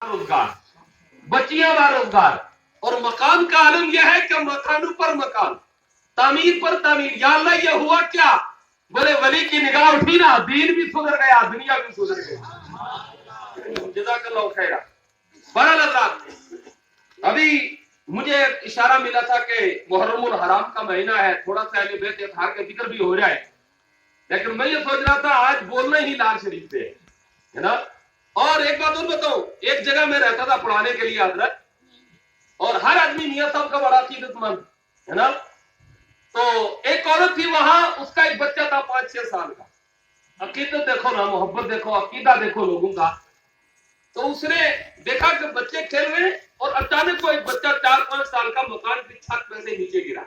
روزگار، بچیاں کا روزگار، اور مکان کا عالم یہ ہے کہ مکانوں پر مکان، تعمیر پر تعمیر. یا اللہ یہ ہوا کیا؟ بولے ولی کی نگاہ اٹھی نا، دین بھی سدھر گیا، دنیا بھی سدھر گئی. جزاک اللہ خیر. بہرحال حضرات، ابھی مجھے اشارہ ملا تھا کہ محرم الحرام کا مہینہ ہے، تھوڑا سا اہل بیت اطہار کا ذکر بھی ہو رہا ہے، لیکن میں یہ سوچ رہا تھا آج بولنا ہی لال شریف پہ ہے نا. اور ایک بات اور بتاؤں، ایک جگہ میں رہتا تھا پڑھانے کے لیے حضرت، اور ہر آدمی میاں صاحب کا بڑا عقیدت مند ہے نا. تو ایک عورت تھی وہاں، اس کا ایک بچہ تھا 5-6 سال کا. عقیدت دیکھو نا، محبت دیکھو، عقیدہ دیکھو لوگوں کا. تو اس نے دیکھا کہ بچے کھیل رہے ہیں، اور اچانک وہ ایک بچہ 4-5 سال کا مکان کی چھت میں سے نیچے گرا.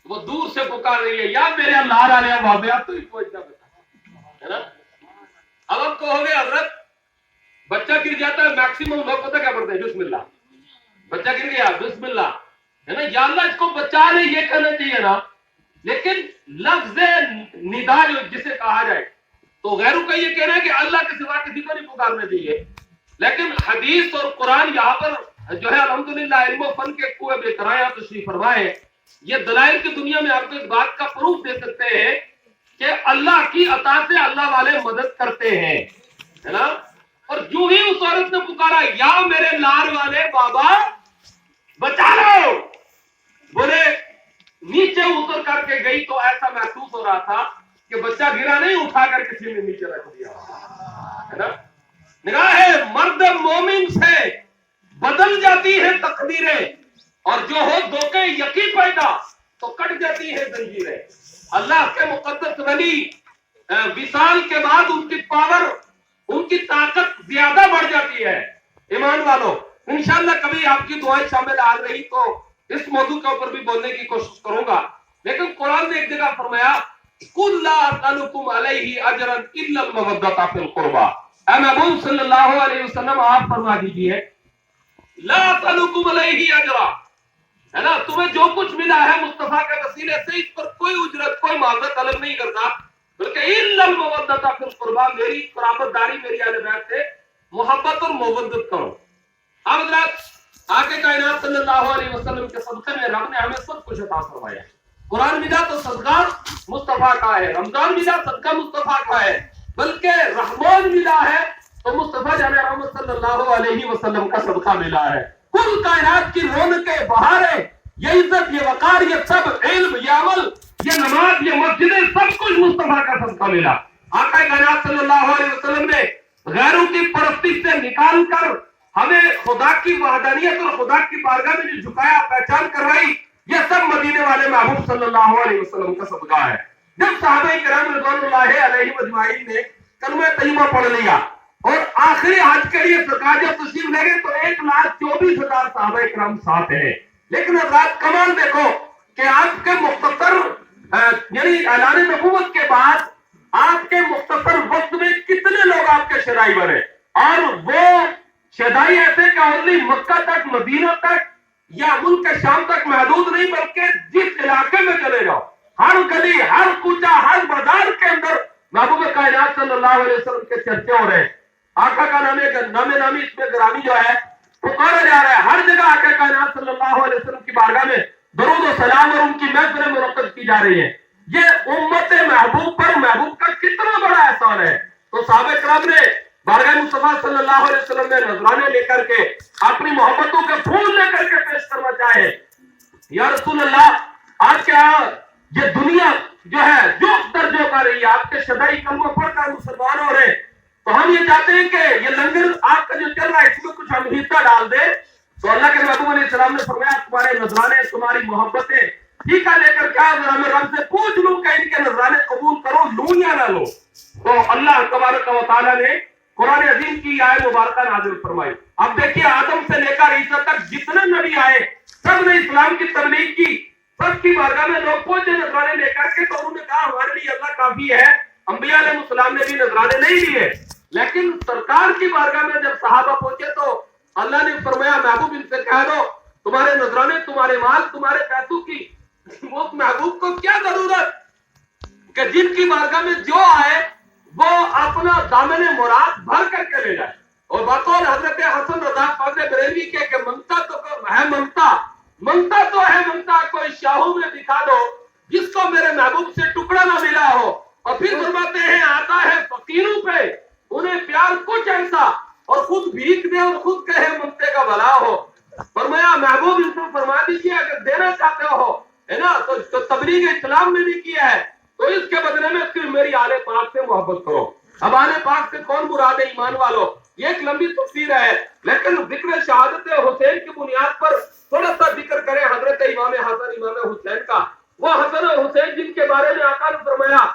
وہ دور سے پکار رہی ہے، یا میرے اللہ آ رہے بابے، آپ تو ہی پہنچنا بتا ہے نا. اب ہم کہو گے حضرت بچہ گر جاتا ہے، میکسیمم لوگ پتہ کیا پڑھتے ہیں؟ بسم اللہ. بچہ گر گیا، بسم اللہ ہے نا. یا اللہ اس کو بچا لے، یہ کہنا چاہیے نا. لیکن لفظ ندا جو جسے کہا جائے تو غیروں کا یہ کہنا ہے کہ اللہ کے سوا کسی کو نہیں پکارنا چاہیے. لیکن حدیث اور قرآن یہاں پر جو ہے الحمدللہ علم و فن کے کنویں بے کرایہ تشریف فرمائے. یہ دلائل کی دنیا میں آپ کو اس بات کا پروف دے سکتے ہیں کہ اللہ کی عطا سے اللہ والے مدد کرتے ہیں ہے نا. اور جو ہی اس عورت نے پکارا، یا میرے لار والے بابا بچا لو، بولے نیچے اتر کر کے گئی تو ایسا محسوس ہو رہا تھا کہ بچہ گرا نہیں، اٹھا کر کسی نے نیچے رکھ دیا ہے نا. نگاہ مرد مومن سے بدل جاتی ہے تقدیریں، اور جو ہو دھوکے یقین پیدا تو کٹ جاتی ہے زنجیریں. اللہ کے مقدس ولی وصال کے بعد ان کی پاور، ان کی طاقت زیادہ بڑھ جاتی ہے. ایمان والو، انشاءاللہ کبھی آپ کی دعائیں شامل آ رہی تو اس موضوع کے اوپر بھی بولنے کی کوشش کروں گا. لیکن قرآن نے ایک جگہ فرمایا قُلْ لَا أَسْأَلُكُمْ عَلَيْهِ أَجْرًا إِلَّا الْمَوَدَّةَ فِي الْقُرْبَى. اے محبوب صلی اللہ علیہ وسلم آپ فرما دیجئے لا أَسْأَلُكُمْ عَلَيْهِ أَجْرًا، ہے نا، تمہیں جو کچھ ملا ہے مصطفیٰ کے وسیلے سے اس پر کوئی اجرت، کوئی معاوضہ طلب نہیں کرتا، بلکہ الا المودۃ فی القربى، میری قرابت داری، میری اہل بیت سے محبت اور مودت کرو. اب حضرات آقا کائنات صلی اللہ علیہ وسلم کے صدقے میں رب نے ہمیں سب کچھ عطا فرمایا. قرآن ملا تو صدقہ مصطفیٰ کا ہے، رمضان ملا صدقہ مصطفیٰ کا ہے، بلکہ رحمان ملا ہے تو مصطفیٰ جان رحمت صلی اللہ علیہ وسلم کا صدقہ ملا ہے. کل کائنات کی رونقیں، بہاریں، یہ عزت، یہ وقار، یہ سب علم، یہ عمل، یہ نماز، یہ مسجدیں، سب کچھ مصطفیٰ کا صدقہ ملا. آقا کائنات صلی اللہ علیہ وسلم نے غیروں کی پرستی سے نکال کر ہمیں خدا کی وحدانیت اور خدا کی بارگاہ میں جو جھکایا، پہچان کروائی، یہ سب مدینے والے محبوب صلی اللہ علیہ وسلم کا صدقہ ہے. جب صحابہ کرام رضوان اللہ علیہ اجمعین نے کلمہ طیبہ پڑھ لیا اور آخری حج کے لیے سرکار جب تشریف لے گئے تو 1,24,000 صحابہ کرام ساتھ ہیں. لیکن حضرات کمال دیکھو کہ آپ کے مختصر یعنی اعلان نبوت کے بعد آپ کے مختصر وقت میں کتنے لوگ آپ کے شہدائی بنے، اور وہ شہدائی ایسے کہ اونلی مکہ تک، مدینہ تک یا ملک کے شام تک محدود نہیں، بلکہ جس علاقے میں چلے جاؤ، ہر گلی، ہر کوچہ، ہر بازار کے اندر محبوب کائنات صلی اللہ علیہ وسلم کے چرچے ہو رہے ہیں. آقا کا نام نامی اس میں گرامی جو ہے پکارا جا رہا ہے. ہر جگہ آقا کائنات صلی اللہ علیہ وسلم کی بارگاہ میں درود و سلام اور ان کی محفلیں منعقد کی جا رہی ہیں. یہ امت محبوب پر محبوب کا کتنا بڑا احسان ہے. تو صحابہ کرام نے بارگاہ مصطفیٰ صلی اللہ علیہ وسلم میں نذرانے لے کر کے اپنی محبتوں کے پھول لے کر کے پیش کرنا چاہے. یا رسول اللہ، آج کیا یہ دنیا جو ہے جو درجوں کا رہی ہے، آپ کے شدائی کلمہ پڑھ کر مسلمان ہو رہے ہیں، تو ہم یہ چاہتے ہیں کہ یہ لنگر آپ کا جو چل رہا ہے اس میں کچھ ہم حصہ ڈال دیں. تو اللہ کے محبوب علیہ السلام نے فرمایا تمہارے نذرانے، تمہاری محبتیں ٹھیکہ لے کر کیا میں رب سے پوچھ لوں کہ ان کے نذرانے قبول کرو، لوں یا نہ لو. تو اللہ تبارک و تعالیٰ نے قرآن عظیم کی آیت مبارکہ نازل فرمائی. اب دیکھیے آدم سے لے کر عیسیٰ تک جتنے نبی آئے سب نے اسلام کی تبلیغ کی، سب کی بارگاہ میں لوگ پہنچے نذرانے لے کر کے، تو انہوں نے کہا ہمارے لیے اللہ کافی ہے. انبیاء علیہ السلام نے بھی نذرانے نہیں لیے، لیکن سرکار کی بارگاہ میں جب صحابہ پہنچے تو اللہ نے فرمایا محبوب ان سے کہہ دو تمہارے نذرانے، تمہارے مال، تمہارے پیسوں کی وہ محبوب کو کیا ضرورت کہ جن کی بارگاہ میں جو آئے وہ اپنا دامن مراد بھر کر کے لے جائے. اور بطور حضرت حسن رضا فاضل بریلوی کے کہ منگتا تو ہے منگتا تو ہے منگتا کوئی شاہوں میں دکھا دو جس کو میرے محبوب سے ٹکڑا نہ ملا ہو. اور پھر فرماتے ہیں آتا ہے فقیروں پہ انہیں پیار کچھ ایسا اور خود بھیک دے اور خود کہے منگتے کا بھلا ہو. فرمایا محبوب ان کو فرما دیجیے اگر دینا چاہتے ہو ہے نا تو تبلیغ اسلام میں بھی کیا ہے تو اس کے بدلے میں صرف میری آل پاک سے محبت کرو. اب آل پاک سے کون مراد ہے ایمان والو؟ یہ ایک لمبی تفسیر ہے لیکن ذکر شہادت حسین کی بنیاد پر تھوڑا سا ذکر کریں حضرت امام حسن امام حسین کا. وہ حسن و حسین جن کے بارے میں آقا نے فرمایا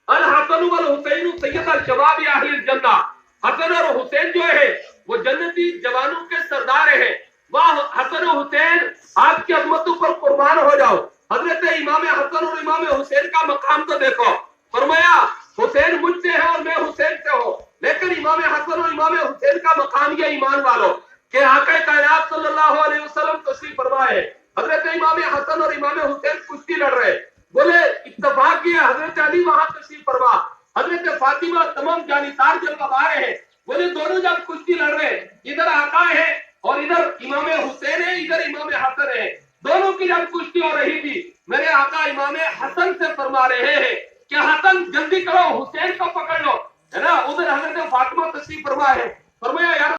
الحسن والحسین سید الشباب اہل الجنہ. حسن اور حسین جو ہے وہ جنتی جوانوں کے سردار ہیں. واہ حسن و حسین آپ کی عظمتوں پر قربان ہو جاؤ. حضرت امام حسن اور امام حسین کا مقام تو دیکھو. فرمایا حسین مجھ سے ہے اور میں حسین سے ہوں لیکن امام حسن اور امام حسین کا مقام یہ ایمان والو کہ آقا کائنات صلی اللہ علیہ وسلم تشریف فرما ہے. حضرت امام حسن اور امام حسین کشتی لڑ رہے بولے اتفاق کیا حضرت علی وہاں تشریف فرما حضرت فاطمہ تمام جانثار جلوہ آ رہے ہیں بولے دونوں جب کشتی لڑ رہے ادھر آقا ہے اور ادھر امام حسین ہے ادھر امام حسن ہے. دونوں کی جب کشتی ہو رہی تھی میرے آقا امام حسن سے فرما رہے ہیں کہ حسن جلدی کرو حسین کو پکڑ لو ہے نا. ادھر حضرت فاطمہ تشریف فرما ہے. فرمایا یار